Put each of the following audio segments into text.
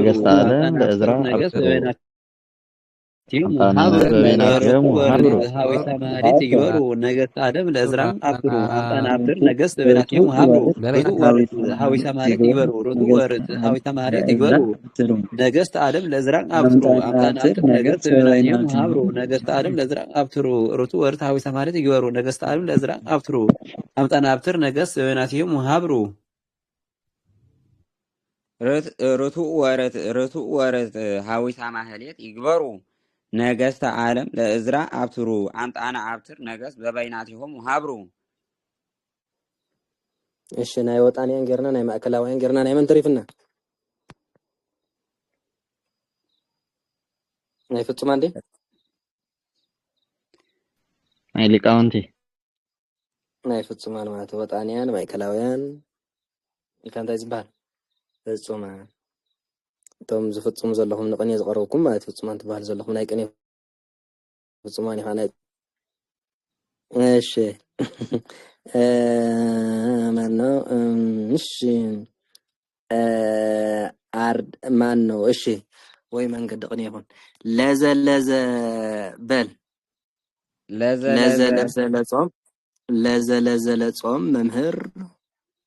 ነገሥተ ዓለም ለዕዝራ አብስሩ تيم أمطانا وحبر بيناتهم وحبروا هاوي سماريت يجبروا نجست آدم لأزرع أبترو أمطان أبتر نجست بيناتهم وحبروا رتو ورد هاوي سماريت يجبروا رتو ورد هاوي سماريت يجبروا نجست آدم لأزرع أبترو أمطان أبتر نجست بيناتهم وحبروا نجست آدم لأزرع أبترو رتو ورد هاوي سماريت يجبروا نجست آدم لأزرع أبترو أمطان أبتر نجست بيناتهم وحبروا رتو ورد هاوي سماريت يجبروا ነገስተ ዓለም ለእዝራ አብትሩ አምጣና አብትር ነገስ በበይናቲሆም ወሃብሩ እሺ ናይ ወጣንያን ገርና ናይ ማእከላውያን ገርና ናይ መን ተሪፍና ናይ ፍጹም አንዴ ናይ ሊቃውንቲ ናይ ፍጹማን ማለት ወጣንያን ማእከላውያን እንታይ ዝባል ፍጹማን توم زفتم زلهم نقني زقروكم ما تفتصمان تبال زلهم نايقني فتصمان يخانا ايش مانو ايش ارد مانو ايش وي من قد قني يكون لازا بل لازا لصوم ممهر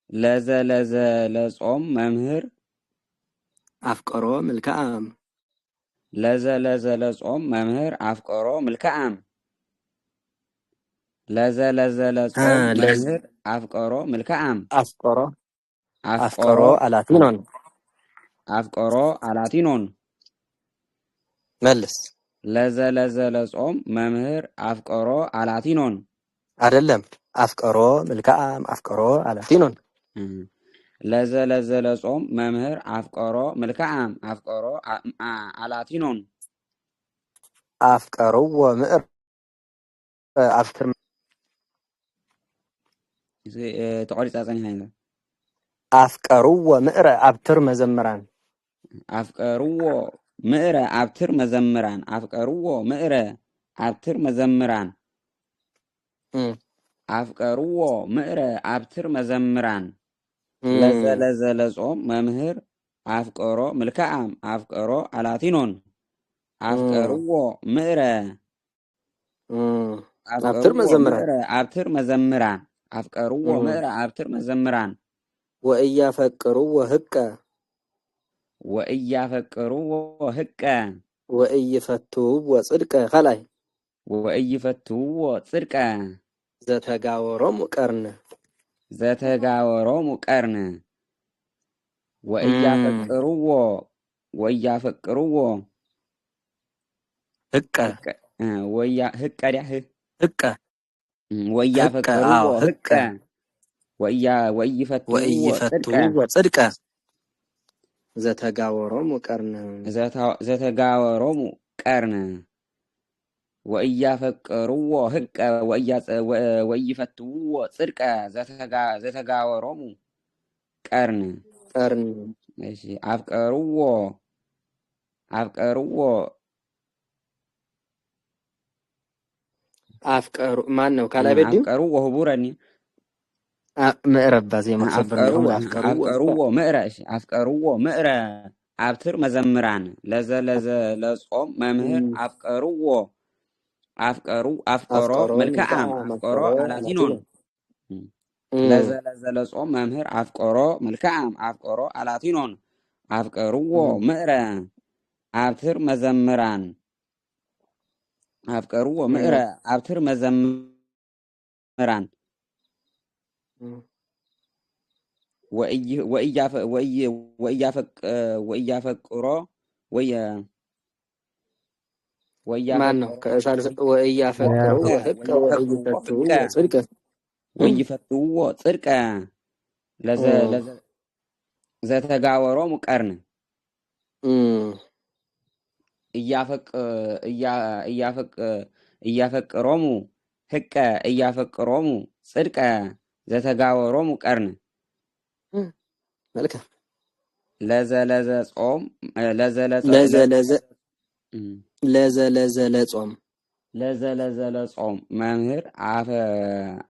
لازا لصوم ممهر أفكارو ملكام لازا لصوم ممهر أفكارو ملكام لازا لصوم ممهر أفكارو ملكام أفكارو ألاتينون أفكارو ألاتينون ملس لازا لصوم ممهر أفكارو ألاتينون أدلم أفكارو ملكام أفكارو ألاتينون لازا لصوم ممهر أفكارو ملكام أفكارو ألاتينون أفكارو ومئر أفتر تقولي تازاني هاي أفكارو ومئر أبتر مزمران أفكارو مئر أبتر مزمران أفكارو مئر أبتر مزمران أفكارو مئر أبتر مزمران لازا لصوم ممهر أفكارو ملكام أفكارو ألاتينون أفكارو مئر أبتر مزمران أبتر مزمران أفكارو مئر أبتر مزمران وإيا فكروا هكا وإيا فكروا هكا وإيا فتوا وصدقا خلاي وإيا فتوا وصدقا زتغاورم قرن زتغاورم قرن وإيا فكروا هكا وإيا هكا هكا وإيا فكروا هكا وإيا فتوا وصدقا زتغاورم قرن زتغاورم قرن وإيا فكروا هكا وإيا فتوا صدقا زتغاورم قرن ماشي أفكروا ما نو كلا بدي أفكروا وهبورني مقرب زي ما صبرناهم أفكروا مقرش أفكروا مقرا أبتر مزمران لازا لصوم ممهر أفكروا ملكام أفكروا ألاتينون لازا لصوم ممهر أفكروا ملكام أفكروا ألاتينون أفكروا مقرا أبتر مزمران أفكروا مقرا أبتر مزمران وإيا فكروا ማነው ከእሳት ወእያፈቅሩ ወህቀ ወይፈትዎ ጽድቀ ዘተጋወሮሙ ቀርን እያፈቅሮሙ ህቀ እያፈቅሮሙ ጽድቀ ዘተጋወሮሙ ቀርን መልካም ለዘለዘ ጾም ለዘለዘለ ጾም መምህር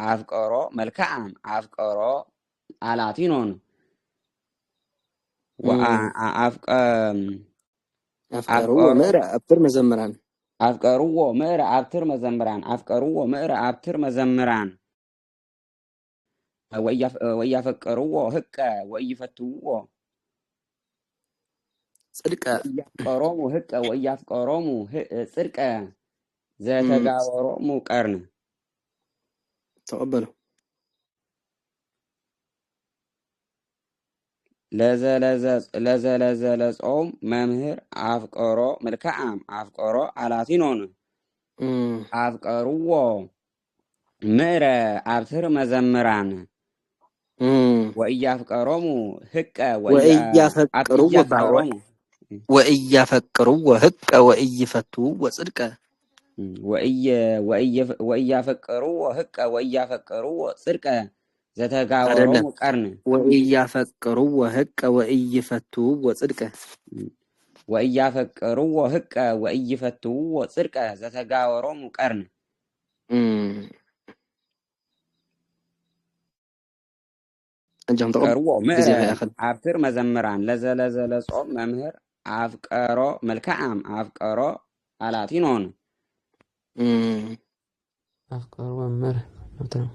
አፍቀሮ መልካም አፍቀሮ አላቲኖን أفكروا ومئر أبتر مزمران أفكروا مئر أبتر مزمران أفكروا مئر أبتر مزمران ويفكروا هك ويفتوا صدق ويفكروا هك ويفكروا صدق زتجاوروا قرن تقبلوا ለዘለጾም መምህር አፍቀሮ መልክዓም አፍቀሮ አላቲኖን አፍቀርዎ ምዕረ አብትር መዘምራን ወእያፍቀሮሙ ህቀ ወእያፈቅርዎ ህቀ ወእይፈትዎ ጽድቀ ወእያፈቅርዎ ህቀ ወእያፈቅርዎ ጽድቀ ዘተጋወሮሙ ቀርን ወእያፈቅርዎ ህቀ ወእይፈትዎ ጽድቀ ወእያፈቅርዎ ህቀ ወእይፈትዎ ጽድቀ ዘተጋወሮሙ ቀርን أفكروا ምዕረ አብትር መዘምራን ለዘለጾም መምህር አፍቀሮ መልክዓም አፍቀሮ አላቲኖን أفكار ومر مثلا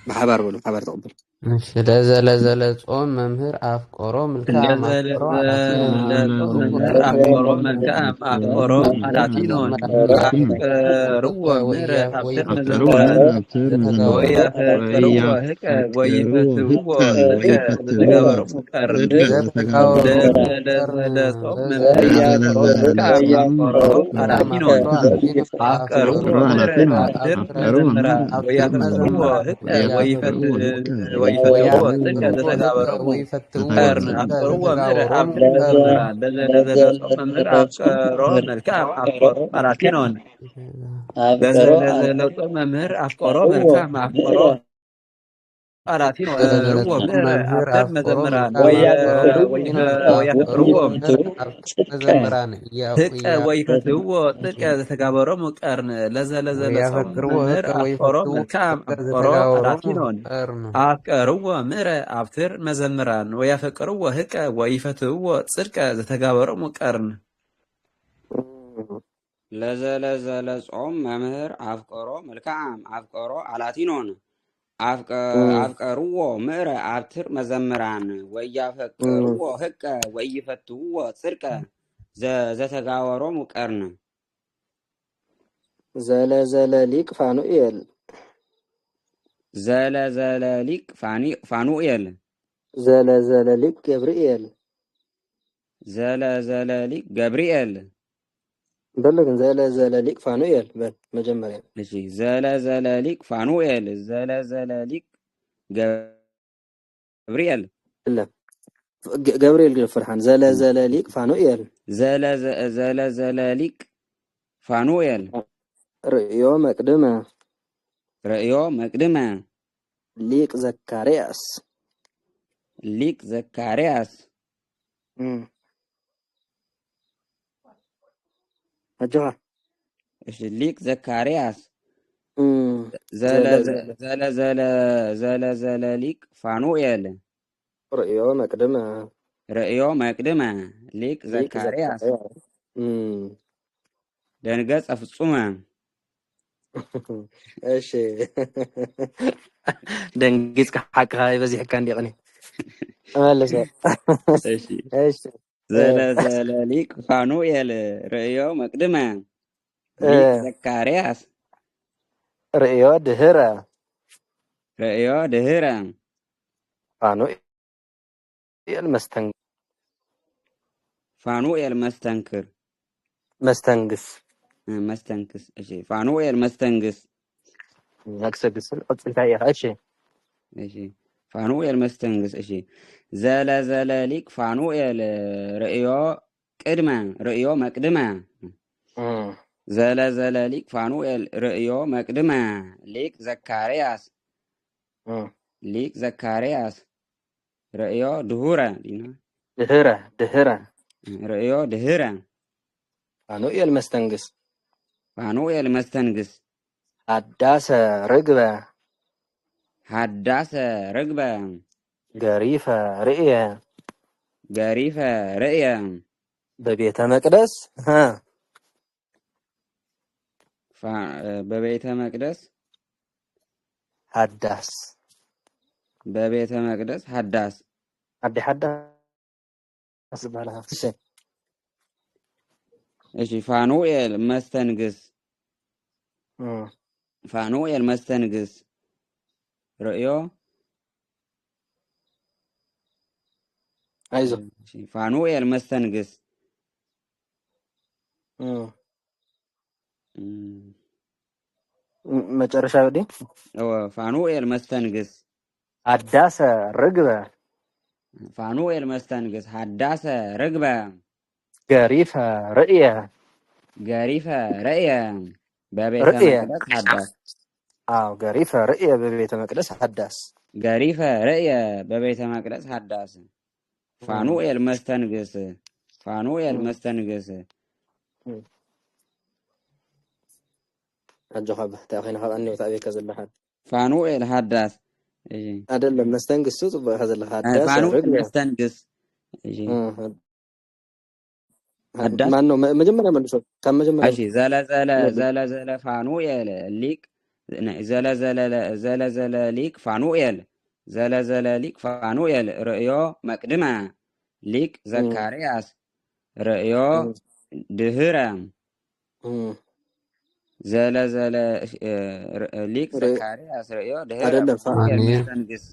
بحبر بلو حبر تقبل مش ለዘለጾም መምህር አፍቀሮ መልክዓም አፍቀሮ አፍቀሮ መልክዓም አፍቀሮ አላቲኖን አፍቀርዎ ምዕረ አብትር መዘምራን ወያፈቅርዎ ህቀ ወይፈትዎ ዘተጋወሮሙ ቀርን ለዘለጾም መምህር መልክዓም አፍቀሮ አላቲኖን አፍቀርዎ ምዕረ አብትር መዘምራን ወያፈቅርዎ ህቀ ወይፈትዎ ጽድቀ ዘተጋወሮሙ ቀርን አፍቀርዎ ምዕረ አብትር መዘምራን ለዘለጾም መምህር አፍቀሮ መልክዓም አፍቀሮ አላቲኖን ለዘለጾም መምህር አፍቀሮ መልክዓም አፍቀሮ አላቲኖን አፍቀርዎ ምዕረ አብትር መዘምራን ወያፈቅርዎ መዘምራን ህቀ ወይፈትዎ ጽድቀ ዘተጋወሮሙ ቀርን ለዘለጾም መምህር አፍቀሮ መልክዓም አፍቀሮ አላቲኖን አፍቀርዎ ምዕረ አብትር መዘምራን ወያፈቅርዎ ህቀ ወይፈትዎ ጽድቀ ዘተጋወሮሙ ቀርን ለዘለጾም መምህር አፍቀሮ መልክዓም አፍቀሮ አላቲኖን አፍቀርዎ ምዕረ አብትር መዘምራን ወያፈቅርዎ ህቀ ወይፈትዎ ጽድቀ ዘተጋወሮሙ ቀርን ዘለሊቅ ፋኑኤል ዘለሊቅ ፋኑኤል ዘለሊቅ ገብርኤል ዘለሊቅ ገብርኤል በለግን ዘለሊቅ ፋኑኤል በመጀመሪያ እሺ ዘለሊቅ ፋኑኤል ዘለሊቅ ገብርኤል ገብርኤል ፍርሃን ዘለሊቅ ፋኑኤል ዘለሊቅ ፋኑኤል ርእዮ መቅድመ ሊቅ ዘካርያስ አጆሃ እሺ ሊቅ ዘካርያስ ዘለሊቅ ፋኑኤል ርእዮ መቅድመ ሊቅ ዘካርያስ ደንገጸ ፍጹመ እሺ ደንገጽ ሐቅ በዚህ ካን ዲቅኒ ተመለሰ እሺ ዘለሊቅ ፋኑኤል ርእዮ መቅድመ ሊቅ ዘካርያስ ርእዮ ድህረ ፋኑኤል መስተንክስ እሺ ፋኑኤል መስተንግስ አክሰግስን አጥልታያ እሺ ፋኑኤል መስተንግስ እሺ ዘለሊቅ ፋኑኤል ርእዮ መቅድመ ዘለሊቅ ፋኑኤል ርእዮ መቅድመ ሊቅ ዘካርያስ ርእዮ ድህረ ርእዮ ድህረ ፋኑኤል መስተንግስ ሀዳሰ ርግበ ገሪፈ ርእየ ገሪፈ ርእየ ببيت مقدس ها በቤተ መቅደስ حداس በቤተ መቅደስ ሀዳስ عدي حداس بالها في شيء እሺ ፋኑኤል መስተንግስ ፋኑኤል መስተንግስ ርእዮ አይዞ ፋኑኤል መስተንግስ መጨረሻ ወዲ ፋኑኤል መስተንግስ ሀዳሰ ርግበ ፋኑኤል መስተንግስ ሀዳሰ ርግበ ገሪፈ ርእየ ገሪፈ ርእየ በቤተ መቅደስ ሀዳስ አዎ ገሪፈ ርእየ በቤተ መቅደስ ሀዳስ ገሪፈ ርእየ በቤተ መቅደስ ሀዳስ ፋኑኤል መስተንግስ ፋኑኤል መስተንግስ አጆኸብ ታኺና ኸአኒ ወታቤከ ዘለሐ ፋኑኤል ሀዳስ እሺ አይደለም መስተንግስ ጽቡቅ ከዘለሐ ሀዳስ ፋኑኤል መስተንግስ እሺ ሀዳስ ማን ነው መጀመሪያ መልሶ ከመጀመሪያ እሺ ዘለዘለ ፋኑኤል ሊቅ ዘለዘለ ሊቅ ፋኑኤል ዘለዘለ ሊቅ ፋኑኤል ርእዮ መቅድመ ሊቅ ዘካርያስ ርእዮ ድህረ ዘለዘለ ሊቅ ዘካርያስ ርእዮ ድህረ ፋኑኤል መስተንግስ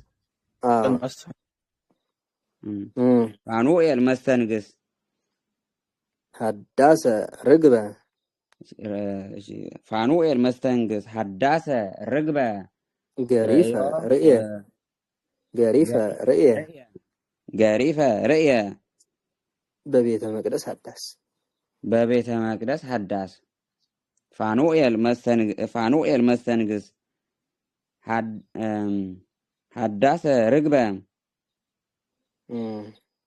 ፋኑኤል መስተንግስ ሀዳሰ ርግበ ፋኑኤል መስተንግስ ሀዳሰ ርግበ ገሪፈ ርእየ ገሪፈ ርእየ ገሪፈ ርእየ በቤተ መቅደስ ሀዳስ በቤተ መቅደስ ሀዳስ ፋኑኤል መስተንግስ ሀዳሰ ርግበ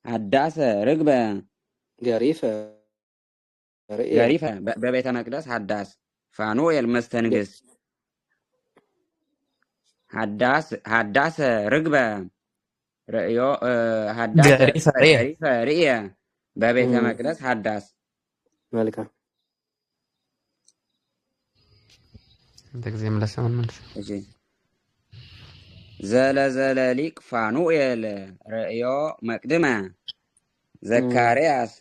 ሀዳሰ ርግበ ገሪፈ ርእየ ገሪፈ በቤተ መቅደስ ሀዳስ ፋኑኤል መስተንግስ ሀዳሰ ርግበ ርእዮ ገሪፈ ርእየ በቤተ መቅደስ ሀዳስ መልካም እንደዚህም ለሰውን መልስ እሺ ዘለዘለ ሊቅ ፋኑኤል ርእዮ መቅድመ ዘካርያስ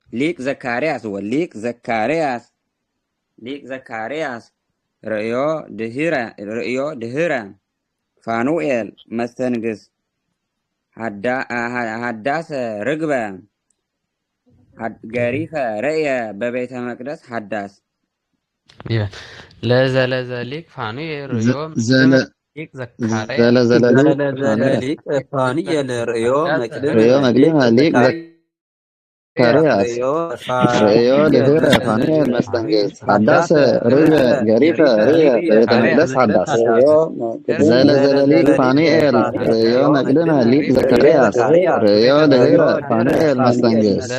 ሊቅ ዘካርያስ ወሊቅ ዘካርያስ ርእዮ ድህረ ፋኑኤል መስተንግስ ሀዳሰ ርግበ ገሪፈ ርእየ በቤተ መቅደስ ሀዳስ ለዘለዘሊቅ ፋኑኤል ርእዮ ሊቅ ዘካርያስ ዘለዘለሊቅ ፋኑኤል ርእዮ መቅድመ ሊቅ ዘካርያስ ርእዮ ድህረ ፋኑኤል መስተንግስ ሀዳሰ ርግበ ገሪፈ ርእየ በቤተ መቅደስ ሀዳስ ዘለዘለሊቅ ፋኑኤል ርእዮ መቅድመ ሊቅ ዘካርያስ ርእዮ ድህረ ፋኑኤል መስተንግስ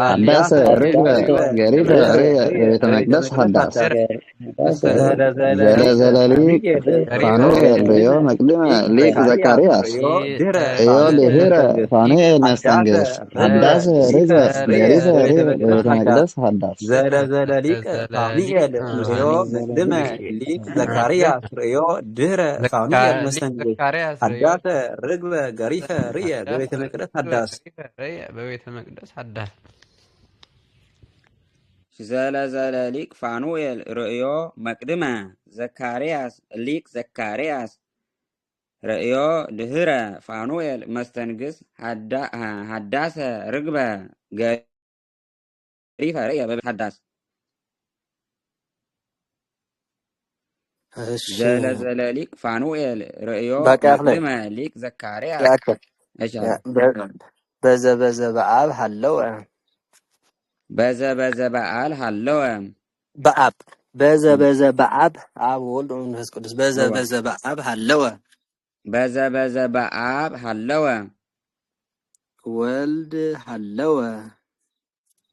ሀዳሰ ርግበ ገሪፈ ርእየ በቤተ መቅደስ ሀዳስ ዘለዘለሊቅ ፋኑኤል ርእዮ መቅድመ ሊቅ ዘካርያስ ርእዮ ድህረ ፋኑኤል መስተንግስ ሀዳሰ ርግበ ገሪፈ ርእየ በቤተ መቅደስ ሀዳስ ዘለዘለሊቅ ፋኑኤል ርእዮ መቅድመ ሊቅ ዘካርያስ ርእዮ ድህረ ፋኑኤል መስተንግስ ሀዳሰ ርግበ ገሪፈ ርእየ በቤተ መቅደስ ሀዳስ ዘለዘለሊቅ ፋኑኤል ርእዮ መቅድመ ዘካርያስ ሊቅ ዘካርያስ ርእዮ ድህረ ፋኑኤል መስተንግስ ሀዳሰ ርግበ ገሪፈ ርእየ በቤተ ሀዳስ ዘለዘለሊቅ ፋኑኤል ርእዮ መቅድመ ሊቅ ዘካርያስ በዘበዘ በአብ ሃለወ በዘበዘ በዓል ሃለወ በአብ በዘበዘ በአብ አብ ወልድ መንፈስ ቅዱስ በዘበዘ በአብ ሃለወ በዘበዘ በአብ ሃለወ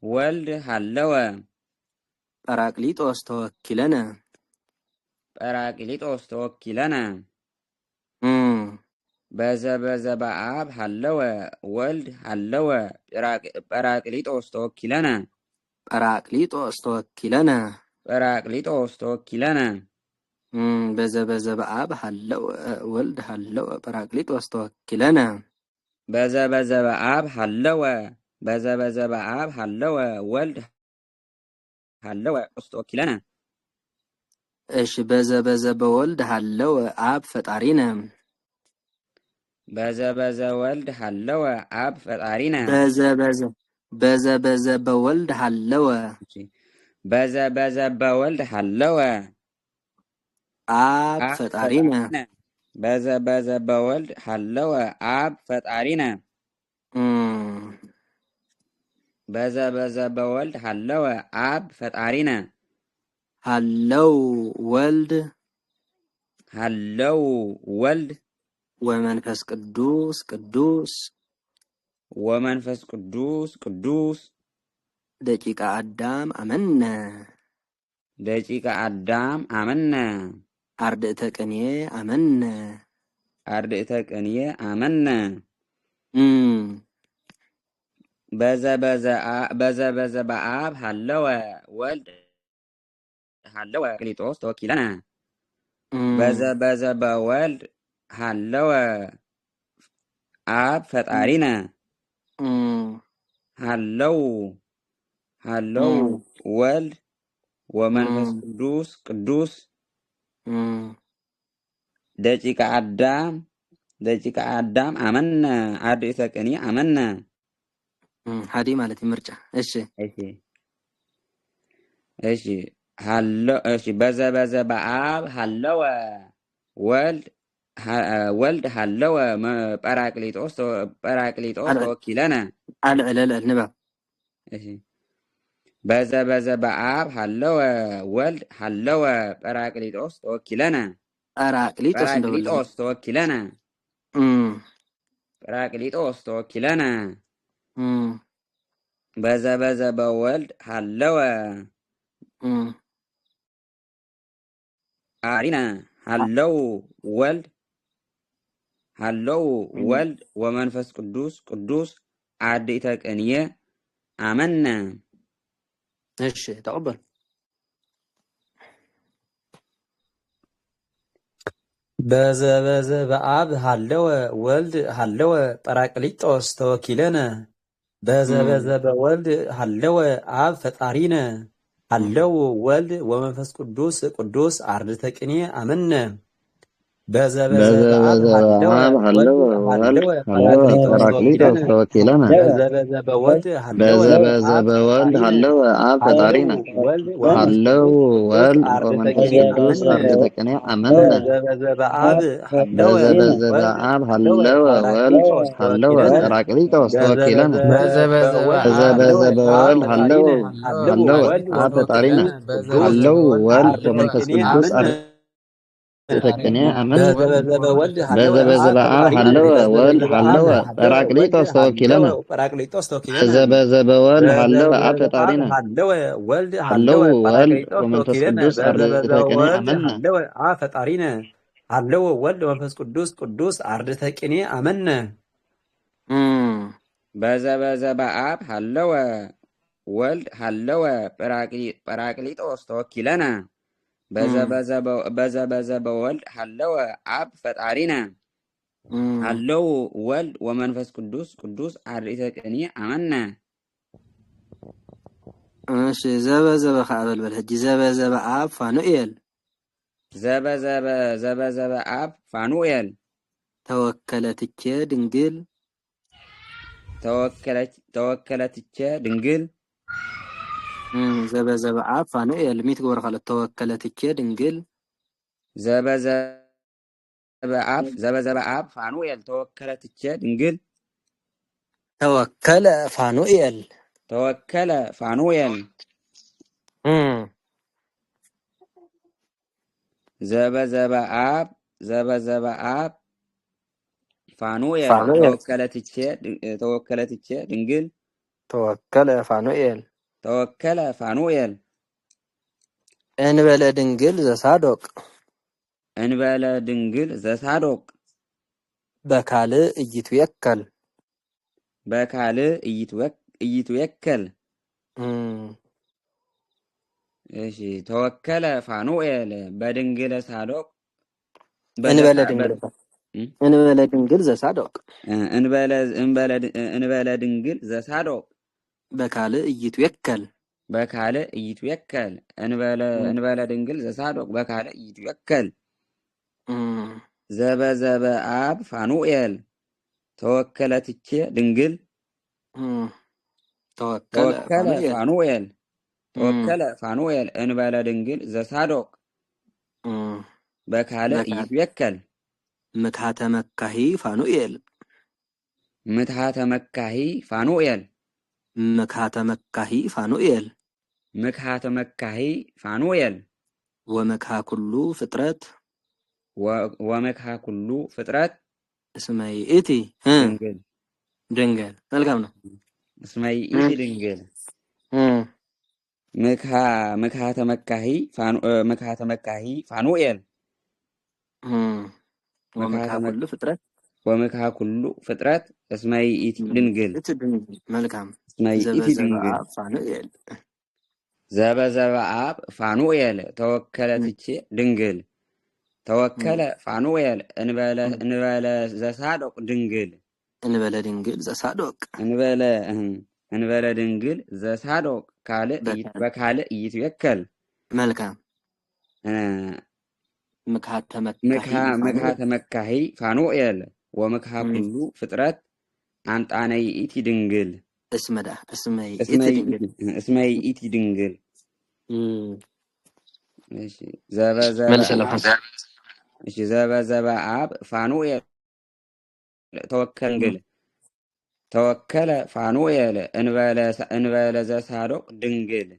ወልድ ሃለወ ጰራቅሊጦስ ተወኪለነ ጰራቅሊጦስ ተወኪለነ በዘ በአብ ሃለወ ወልድ ሃለወ ጰራቅሊጦስ ተወኪለነ ጰራቅሊጦስ ተወኪለነ ጰራቅሊጦስ ተወኪለነ በዘ በአብ ሃለወ ወልድ ሃለወ ጰራቅሊጦስ ተወኪለነ በዘ በአብ ሃለወ በዘ በአብ ሃለወ ወልድ ሃለወ ተወኪለነ እሺ በዘ በወልድ ሃለወ አብ ፈጣሪነ በዘ ወልድ ሃለወ አብ ፈጣሪነ በዘ በወልድ ሃለወ በዘ በወልድ ሃለወ አብ ፈጣሪነ በዘ በወልድ ሃለወ አብ ፈጣሪነ በዘ በወልድ ሃለወ አብ ፈጣሪነ ሃለው ወልድ ወመንፈስ ቅዱስ ደቂቀ አዳም አመነ አርድእተ ቅኔ አመነ በዘ በአብ ሃለወ ወልድ ሃለወ ጰራቅሊጦስ ተወኪለነ በዘ በወልድ ሃለወ አብ ፈጣሪነ ሃለው ወልድ ወመንፈስ ቅዱስ ደቂቀ አዳም አመነ አርድእተ ቅኔ አመነ ሀዲ ማለት ምርጫ እሺ በዘ በአብ ሃለወ ወልድ ሃለወ ጰራቅሊጦስ ተወኪለነ አልዕለል ንባብ በዘ በአብ ሃለወ ወልድ ሃለወ ጰራቅሊጦስ ተወኪለነ ጰራቅሊጦስ ተወኪለነ በዘ በወልድ ሃለወ አሪነ ሃለው ወልድ ወመንፈስ ቅዱስ አርድእተ ቅኔ አመነ እሺ ተቀበል በዘ በአብ ሃለወ ወልድ ሃለወ ጰራቅሊጦስ ተወኪለነ በዘ በወልድ ሃለወ አብ ፈጣሪነ ሃለው ወልድ ወመንፈስ ቅዱስ አርድእተ ቅኔ አመነ በዘ በአብ ሃለወ ወልድ ጰራቅሊጦስ ተወኪለነ በዘ በወልድ ሃለወ አብ ፈጣሪነ ሃለው ወልድ ወመንፈስ ቅዱስ አርድእተ ቅኔ አመነ በዘ በአብ ሃለወ ወልድ ሃለወ ጰራቅሊጦስ ተወኪለነ በዘ በወልድ ሃለወ አብ ፈጣሪነ ሃለው ወልድ ወመንፈስ ቅዱስ አርድእተ ቅኔ አመነ በዘ በአብ ሃለወ ወልድ ሃለወ ጰራቅሊጦስ ተወኪለነ በዘ በወልድ ሃለወ አብ ፈጣሪነ ሃለው ወልድ ወመንፈስ ቅዱስ አርድእተ ቅኔ አመነ ሃለው ወልድ ወመንፈስ ቅዱስ አርድእተ ቅኔ አመነ በዘ በአብ ሃለወ ወልድ ሃለወ ጰራቅሊጦስ ተወኪለነ በዘ በወልድ ሃለወ አብ ፈጣሪነ ሃለው ወልድ ወመንፈስ ቅዱስ አርድእተ ቅኔ አመነ እሺ ዘበ ከአበልበል ሕጂ ዘበ አብ ፋኑኤል ዘበ አብ ፋኑኤል ተወከለትቼ ድንግል ዘበ አብ ፋኑኤል ሚትግበር ካለ ተወከለትቼ ድንግል ዘበ አብ ፋኑኤል ተወከለትቼ ድንግል ተወከለ ፋኑኤል ዘበ አብ ፋኑኤል ተወከለትቼ ድንግል ተወከለ ፋኑኤል እንበለ ድንግል ዘሳዶቅ እንበለ ድንግል ዘሳዶቅ በካልእ ኢይትዌከል በካልእ ኢይትዌከል እሺ ተወከለ ፋኑኤል በድንግል ሳዶቅ እንበለ ድንግል ዘሳዶቅ እንበለ ድንግል ዘሳዶቅ በካልእ ኢይትዌከል እንበለ ድንግል ዘሳዶቅ በካልእ ኢይትዌከል ዘበዘበ አብ ፋኑኤል ተወከለትቼ ድንግል ተወከለ ፋኑኤል እንበለ ድንግል ዘሳዶቅ በካልእ ኢይትዌከል ምትሃተ መካሂ ፋኑኤል ወመክሃ ኩሉ ፍጥረት እስመ ይእቲ ድንግል መልካም ነው። እስመ ይእቲ ድንግል ምክሃተ መካሂ ፋኑኤል ወመክሃ ኩሉ ፍጥረት እስመ ይእቲ ድንግል መልካም ዘበዘበ አብ ፋኑኤል ተወከለትቼ ድንግል ተወከለ ፋኑኤል እንበለ ዘሳዶቅ ድንግል እንበለ ድንግል ዘሳዶቅ በካልእ ኢይትዌከል መልካም ምክሃተ መካሂ ፋኑኤል ወምክሃ ኩሉ ፍጥረት አምጣነ ይእቲ ድንግል እስመ ይእቲ ድንግል ዘበዘበ አብ ፋኑኤል ተወከለ ፋኑኤል እንበለ ዘሳዶቅ ድንግል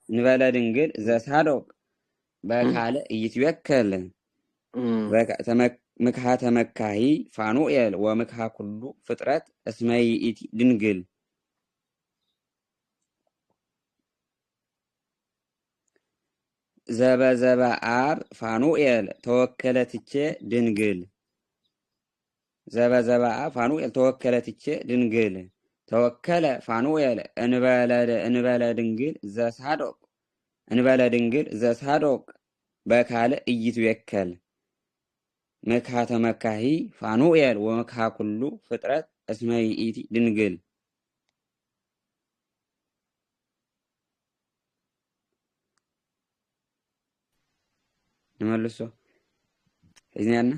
እንበለ ድንግል ዘሳዶቅ በካልእ ኢይትዌከል ምክሃተ መካሂ ፋኑኤል ወምክሃ ኩሉ ፍጥረት እስመ ይእቲ ድንግል ዘበዘበ አብ ፋኑኤል ተወከለትቼ ድንግል ተወከለ ፋኑኤል እንበለ ድንግል ዘሳዶቅ በካልእ ኢይትዌከል ምክሃተ መካሂ ፋኑኤል ወምክሃ ኩሉ ፍጥረት እስመ ይእቲ ድንግል ንመልሶ ሒዝናልና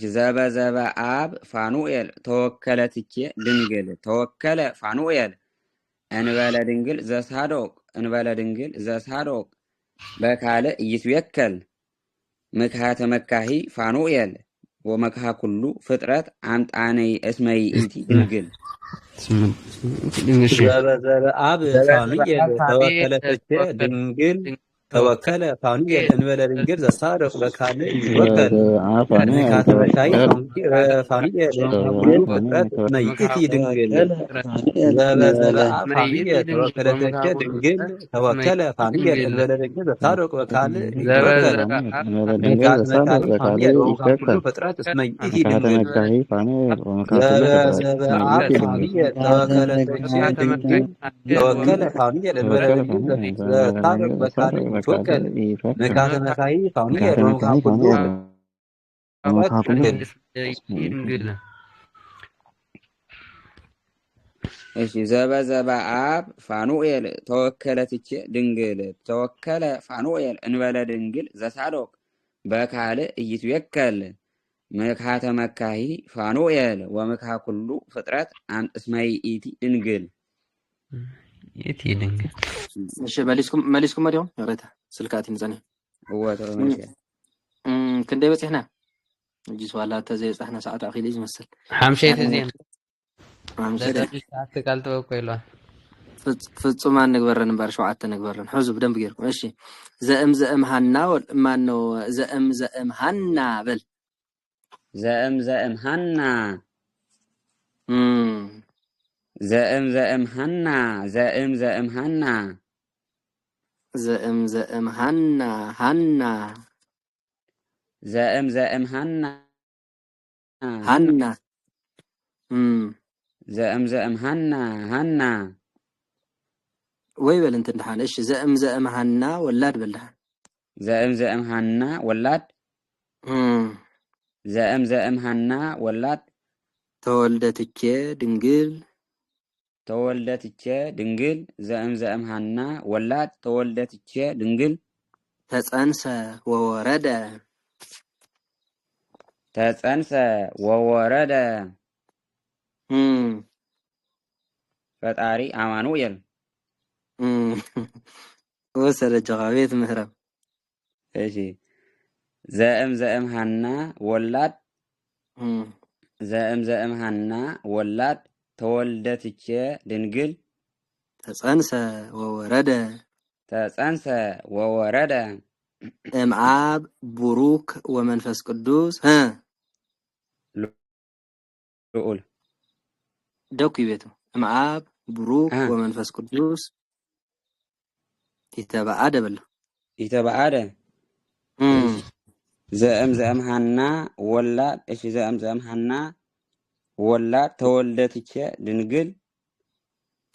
ዘበዘበ አብ ፋኑኤል ተወከለትቼ ድንግል ተወከለ ፋኑኤል እንበለ ድንግል ዘሳዶቅ በካልእ ኢይትዌከል ምክሃተ መካሂ ፋኑኤል ወመክሃ ኩሉ ፍጥረት አምጣነ እስመ ይእቲ ድንግል ዘበዘበ አብ ፋኑኤል ተወከለትቼ ድንግል ተወከለ ፋኑኤል እንበለ ድንግል ዘሳዶቅ በካልእ ኢይትዌከል ምክሃተ መካሂ ፋኑኤል ወመክሃ ኩሉ ፍጥረት እስመ ይእቲ ድንግል ዘበዘበ አብ ፋኑኤል ተወከለትቼ ድንግል ተወከለ ፋኑኤል እንበለ ድንግል ዘሳዶቅ በካልእ ኢይትዌከል ምክሃተ መካሂ ፋኑኤል ወመክሃ ኩሉ ፍጥረት እስመ ይእቲ ድንግል ዘበዘበ አብ ፋኑኤል ተወከለትቼ ድንግል ተወከለ ፋኑኤል እንበለ ድንግል ዘሳዶቅ በካልእ ይትወከል ምክሃተ መካሂ ፋኑኤል ወመክሃ ኩሉ ድንግል እሺ ዘበዘበ አብ ፋኑኤል ተወከለትቼ ድንግል ተወከለ ፋኑኤል እንበለ ድንግል ዘሳዶቅ በካልእ ኢይትዌከል ምክሃተ መካሂ ፋኑኤል ወምክሃ ኩሉ ፍጥረት እስመ ይእቲ ድንግል ይእቲ ድንግል እሺ መሊስኩም ዲሆም ረታ ስልካቲ ንጸኒ ክንደይ በፂሕና እጂ ስዋላ ተዘይፃሕና ሰዓት ኣኺሉ ዝመስል ሓምሸይቲ ዜና ቃል ተወኮይሏ ፍጹማን ንግበረን እምበር 7 ንግበረን ሕዙ ብደንብ ጌርኩም እሺ ዘእም ሃና ማነው ዘእም ሃና በል ዘእም ሃና ዘእም ሃና زأم هنا هنا زأم هنا هنا زأم هنا ويبل انت امتحان ايش زأم هنا ولاد بلها زأم هنا ولاد زأم هنا ولاد ተወልደትቼ ድንግል ተወልደትቼ ድንግል ዘእም ሃና ወላድ ተወልደትቼ ድንግል ተጸንሰ ወወረደ ፈጣሪ አማኑኤል ወሰደ ጀዋቤት ምህረም እሺ ዘእም ሃና ወላድ ዘእም ሃና ወላድ ተወልደትቼ ድንግል ተጸንሰ ወወረደ እምአብ ቡሩክ ወመንፈስ ቅዱስ ልዑል ደኩ ይቤቱ እምአብ ቡሩክ ወመንፈስ ቅዱስ ይተባአደ ዘእም ሃና ወላድ እሺ ዘእም ሃና ወላድ ተወልደትቼ ድንግል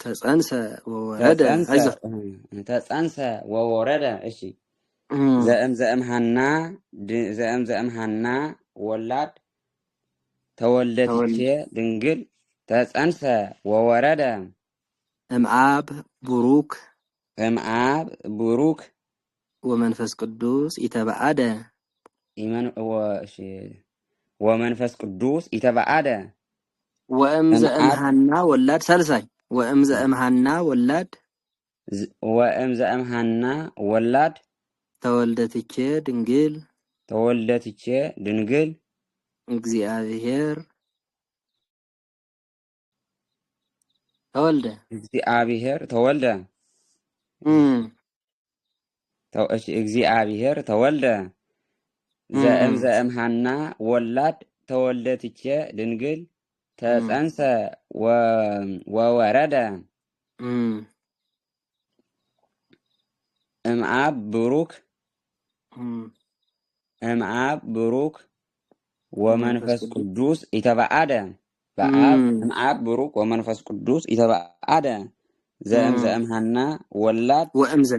ተጸንሰ ወወረደ እሺ ዘእም ሃና ወላድ ተወልደትቼ ድንግል ተጸንሰ ወወረደ እምአብ ቡሩክ ወመንፈስ ቅዱስ ይተባአደ ወመንፈስ ቅዱስ ይተባአደ ወእምዘእም ሃና ወላድ ሳልሳይ ወእምዘእም ሃና ወላድ ተወልደትቼ ድንግል እግዚአብሔር ተወልደ እግዚአብሔር ተወልደ ዘእም ሃና ወላድ ተወልደትቼ ድንግል ተጸንሰ ወወረደ እምአብ ቡሩክ ወመንፈስ ቅዱስ ይተባአደ በአብ እምአብ ቡሩክ ወመንፈስ ቅዱስ ይተባአደ ዘእም ሃና ወላድ ወእምዘ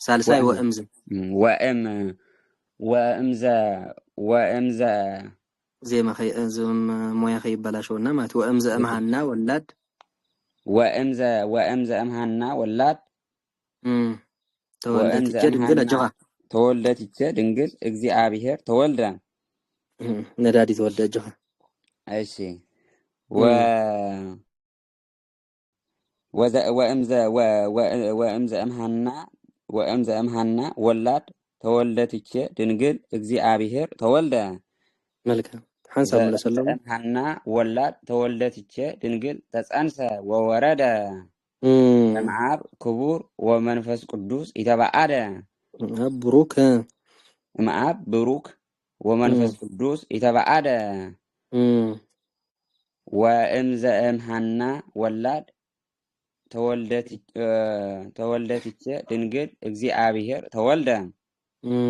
ሳልሳይ ወእምዘ ዜማ ሞያ ከይበላሸውና ማለት ወእምዘእም ሃና ወላድ ወእምዘእም ሃና ወላድ ተወልደትቼ ድንግል እግዚአብሔር ተወልደ ነዳዲ ተወልደ ጀኻ እሺ ወእምዘእም ሃና ወላድ ተወልደትቼ ድንግል እግዚአብሔር ተወልደ መልካም ሐንሳብ መለሰለም ሃና ወላድ ተወልደትቼ ድንግል ተጸንሰ ወወረደ እምአብ ክቡር ወመንፈስ ቅዱስ ይተባአደ እምአብ ቡሩክ ወመንፈስ ቅዱስ ይተባአደ ወእምዘእም ሃና ወላድ ተወልደትቼ ድንግል እግዚአብሔር ተወልደ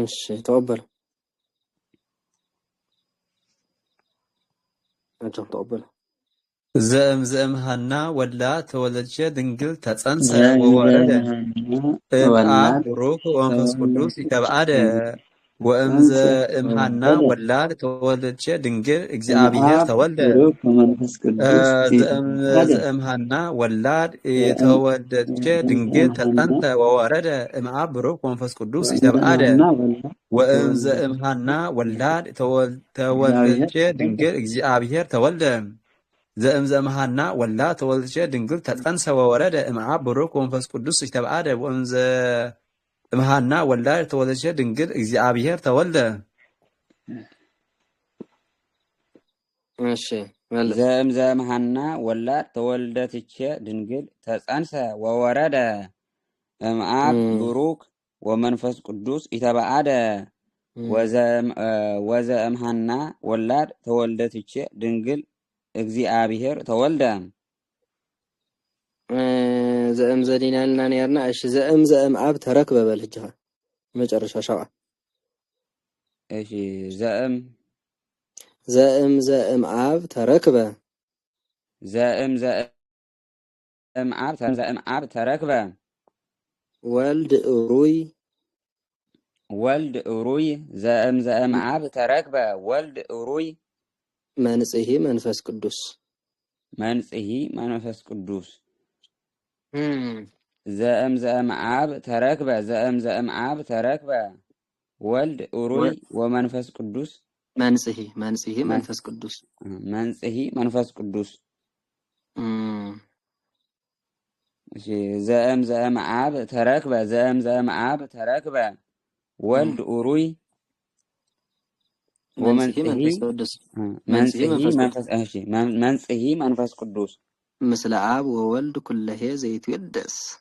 እሺ ተቀበል ዘእም ሃና ወላድ ተወልደትቼ ድንግል ተጸንሰ ወወረደ እምአብ ቡሩክ ወመንፈስ ቅዱስ ይተባአደ ወእምዘእም ሃና ወላድ ተወልደትቼ ድንግል እግዚአብሔር ተወልደ ዘእም ሃና ወላድ ተወልደትቼ ድንግል ተጸንሰ ወወረደ እምአብ ቡሩክ ወመንፈስ ቅዱስ ይተባአደ ወእምዘእም ሃና ወላድ ተወልደትቼ ድንግል እግዚአብሔር ተወልደ ዘእም ሃና ወላድ ተወልደትቼ ድንግል ተጸንሰ ወወረደ እምአብ ቡሩክ ወመንፈስ ቅዱስ ይተባአደ ወእምዘእም ሃና ወላድ ተወልደትቼ ድንግል እግዚአብሔር ተወልደ እሺ ዘእም ሃና ወላድ ተወልደትቼ ድንግል ተጸንሰ ወወረደ እምአብ ቡሩክ ወመንፈስ ቅዱስ ይተባአደ ወዘእም ሃና ወላድ ተወልደትቼ ድንግል እግዚአብሔር ተወልደ زأم زدينا لنا نيرنا إيش زأم أب تركب بالجها مجرش شوع ايش زائم زأم أب تركب زائم زائم عاب تركبه ولد روي ولد أروي زائم عاب تركبه ولد أروي منسه منفس قدوس منسه منفس قدوس زائم عاب تركبه زائم عاب تركبه ولد أروي ومنفس قدوس منسه منفس قدوس منسه منفس قدوس زائم عاب تركبه زائم عاب تركبه ولد أروي منسه منفس قدوس منسه منفس قدوس مثل عاب وولد كله زيت يدس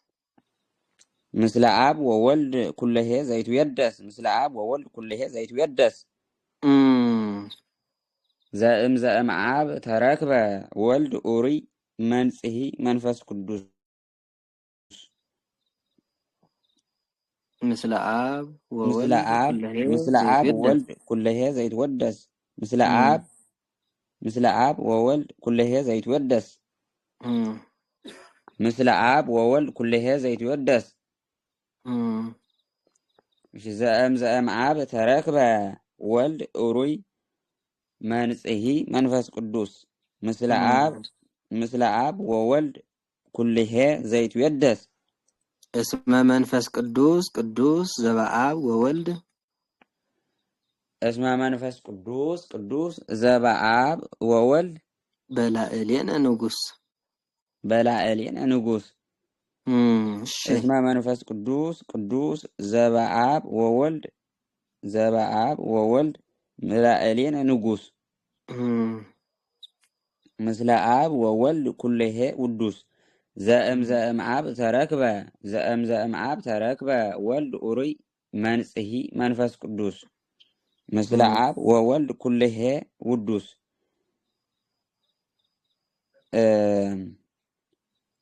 مثل عاب وولد كله زيت يدس مثل عاب وولد كله زيت يدس زائم عاب تركبه ولد أوري منسه منفس قدوس مثل عاب مثل عاب وولد كله زيت يدس مثل عاب وولد كله زيت يدس مثل عاب وولد كله زيت يدس زائم عاب تركبه ولد أوري منسه منفس قدوس مثل عاب وولد كله زيت يدس اسمه منفس قدوس زبعاب وولد اسمه منفس قدوس زبعاب وولد بلائلين نقوس اسمه منفس قدوس زبعاب وولد بلائلين نقوس مثل عاب وولد كله قدوس زائم عاب تركبه زائم عاب تركبه ولد أوري منسه منفس قدوس مثل عاب وولد كله قدوس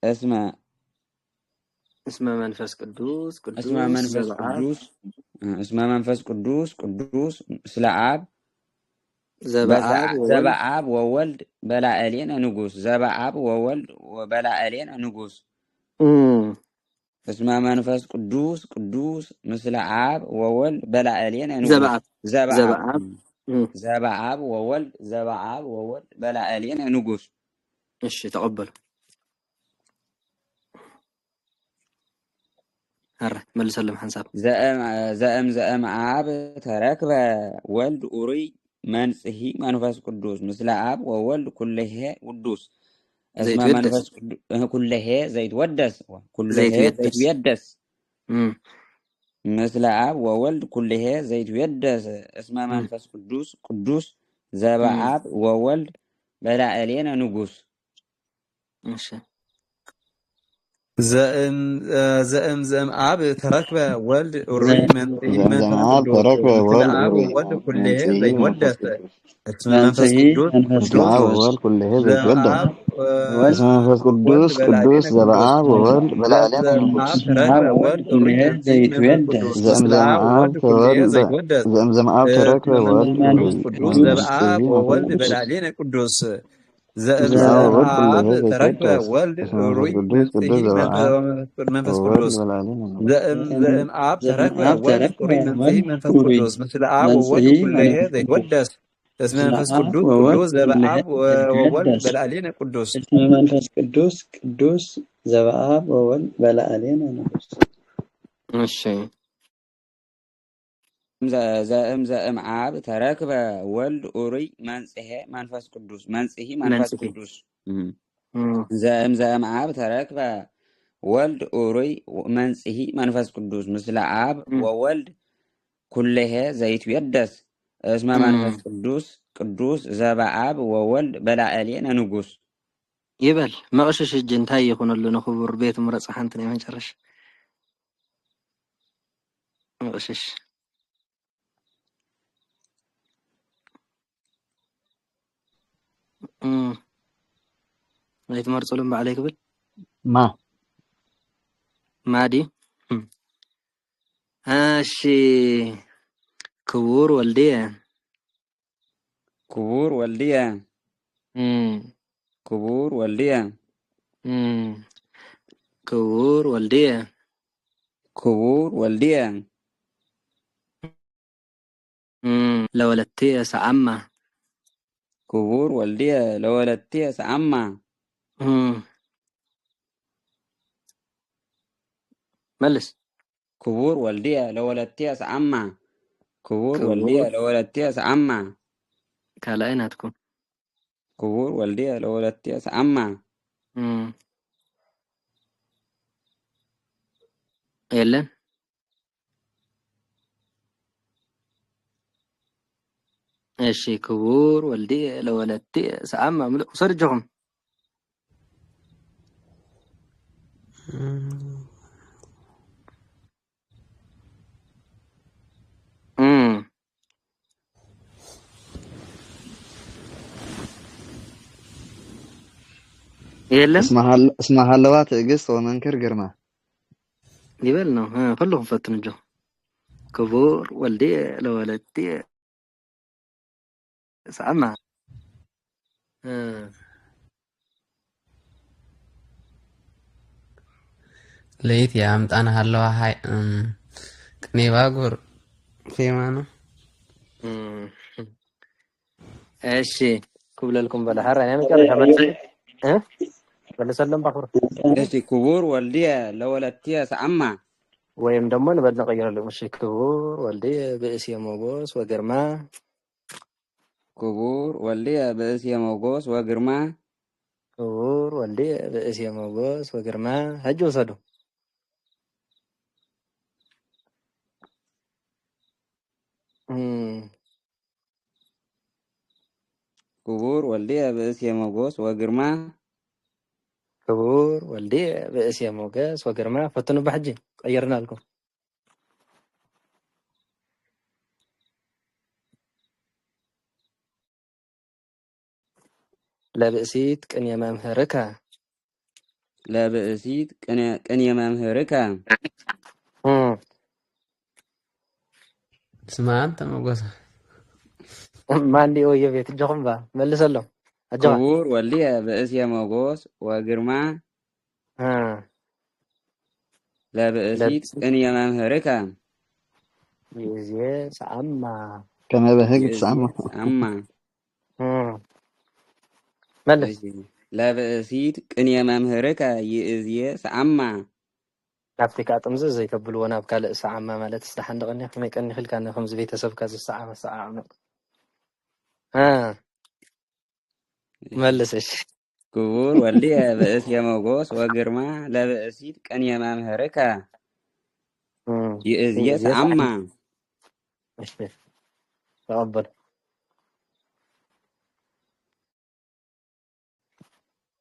اسمه منفس قدوس اسمه منفس قدوس اسمه منفس قدوس مثل عاب زبعاب وولد بلائلين نقوس زبعاب وولد وبلائلين نقوس اسمه منفس قدوس مثل عاب وولد بلائلين نقوس زبعاب وولد بلائلين نقوس ايش تقبل هره ملس لهم حنساب زائم عاب تركبه ولد أوري منسه منفس قدوس مثل عاب وولد كله قدوس اسمه منفس كله زيت ودس كله زيت يدس مثل عاب وولد كله زيت يدس اسمه منفس قدوس زبعاب وولد بلائلين نقوس ماشي زائم عاب تركبه ولد أوري منسه منفس قدوس مثل عاب وولد كله زيت ودس اسمه منفس قدوس وولد كله زيت يدس زبعاب اسمه منفس وولد قدوس بلائلين قدوس زبعاب وولد بلائلين زائم عاب نقوس تركبه ولد أوري منسه منفس قدوس مثل عاب وولد كله زيت ودس زمعاب تركبه ولد منفس أوري قدوس منسه زبعاب منفس وولد قدوس بلعلين قدوس زبعاب وولد زبعاب كله زيت تركبه يدس ولد اسمه منفس روي قدوس منسه زبعاب منفس وولد قدوس بلائلين نقوس زائم عاب تركبه ولد روي منسه منفس قدوس مثل عاب وولد كله زيت ودس اسمه منفس قدوس زبعاب وولد بلعلين قدوس اسمه منفس قدوس زبعاب وولد بلعلين نقوس ماشي زائم عاب تركبه ولد أوري منسه منفس قدوس منفس قدوس زائم عاب تركبه ولد أوري منسه منفس قدوس مثل عاب وولد كله زيت يدس اسمه منفس قدوس زبعاب وولد بلائلين نقوس يبل ما قشش الجنتاي يكون له نخبر بيت مرص حنتني ما يجرش ما قشش ليت مرص لهم عليك بل ما ማዲ እሺ ክቡር ወልድየ ክቡር ወልድየ ክቡር ወልድየ ክቡር ወልድየ ክቡር ወልድየ ለወለትየ ሰዓማ ክቡር ወልድየ ለወለትየ ሰዓማ መልስ ክቡር ወልድየ ለወለትየ ሰዓማ ክቡር ወልድየ ለወለትየ ሰዓማ ካልኣይ ናትኩም ክቡር ወልድየ ለወለትየ ሰዓማ የለን እሺ ክቡር ወልድየ ለወለትየ ሰዓማ ምልእ ውሰድጀኹም የለን اسمها هلوات قصة ومنكر قرمة يبلنا كلهم فتن جو كبور والدي لولدي سامع ليت يا عمت أنا هلوا هاي كني باقور في مانو ايشي كبل لكم بلا حرة يعني كده ها بلا سلم بخور ايش كبور والديه لولدتيه سعما ويم دمون بدنا نغير له مش كبور والدي باسي موغوس وقرما كبور والديه باسي موغوس وقرما كبور والدي باسي موغوس وقرما هجو صدو كبور والديه باسي موغوس وقرما كبور والدي باسي موغوس وقرما فتنوا بحجي غيرنا لكم لا بأسيت كن يا ممهركا لا بأسيت كن يا ممهركا اسمع أنت موجود ما عندي ويا بيت جخم با ملس لهم كبور والديه باسي موغوس وقرما لا بأسيت كن يا ممهركا يزيس عما كما بهيك سامة عما ملس لا بأسيت كن يا ممهركا يزيس عما نفتك أتمز زي كبل وانا بكال ساعة ما لا تستحندقني ما يكني خل كان خمس بيت سب كذا ساعة ملسش كبور والديه بأس يا موغوس وقرما لا بأسيت كن يا ممهركا يزيس عما تقبل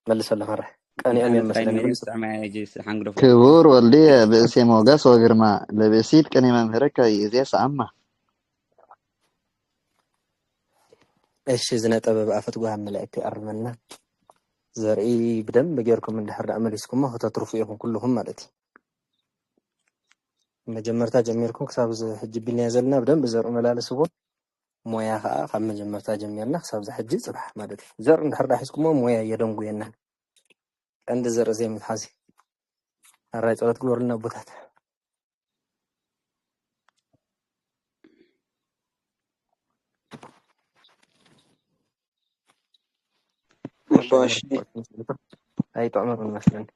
ملس ولا مرة أنا أمين مثلا كبور والدي باسي موغاس وقرما لبسيت كان ممهركا يزيس عما ايش زنا طبب افتغوا ملائكه ارمنا زرعي بدم بغيركم من دحر عمليسكم ما تترفوا يكون كلهم مالتي مجمرتا جميركم حساب حجبنا يزلنا بدم بزرع ملالسو مويا خا مجمرتا جميرنا حساب حج صباح مالتي زرع دحر راحسكم مويا يدنغو ينا عند زرع زي متحاسي الراي صلاه كلورنا بوتات أي تعمر مثلا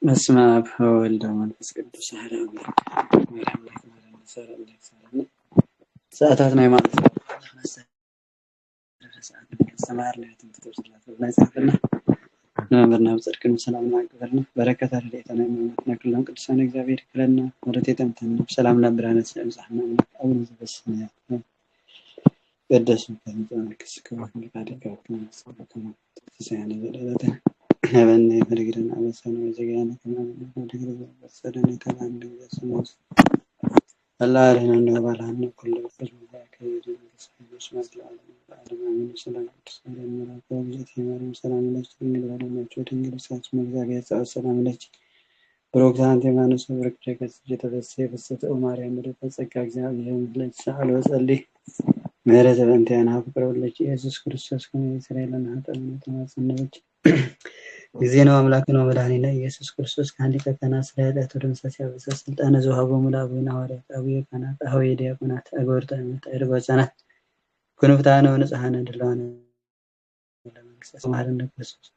بسم الله بحول دوما تسكت شهر ساعتنا ما سمعنا تنتظر برنامج ذكر سلام عليكم بركة رليتنا من كلهم قدسان እግዚአብሔር ክለና ወረቴ ተምተን ሰላም ለብራነ ሰምሳህና አሁን በስመ قدس مكان كسكوا لقادك كما تسعنا زلالة هبني فرقنا على سنة وزيانا كمان فرقنا بسرنا كمان لجسموس الله علينا نبالنا كل قسم ذاك يجي بسم الله ሰላም ሰላም ነች ድንግል ባለናቸው ድንግል ሳችን እግዚአብሔር ጸሎት ሰላም ነች ብሩክ አንቲ የማነሱ ብርክ ጀገጽ የተበሰ የበሰተ ማርያም ምድር ጸጋ እግዚአብሔር ለች ሰአል ወጸልይ ምህረት በእንቲያና ፍቅር ወለች ኢየሱስ ክርስቶስ ከእስራኤልና ኃጢአት ተማጽነች ጊዜ ነው አምላክ ነው መድኃኒነ ኢየሱስ ክርስቶስ ከአንድ ቀና እስራኤል ተደምሰስ ያበሰ ስልጣነ ዘውሃቦ ሙላቡና ወራት አብየ ካናት አህወ ዲያቆናት አጎርታ ተርባጫናት ኩንፍታነ ወንጽሐነ ድላነ ለመንግስተ ሰማያት ክርስቶስ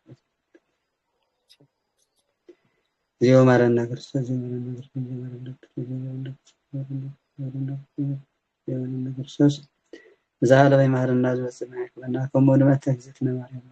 ዚዮ ማረና ክርስቶስ ዚዮ ማረና ክርስቶስ ዛለ በማረና ዘወጽና ከመሆን መተግዚት ነው ማርያም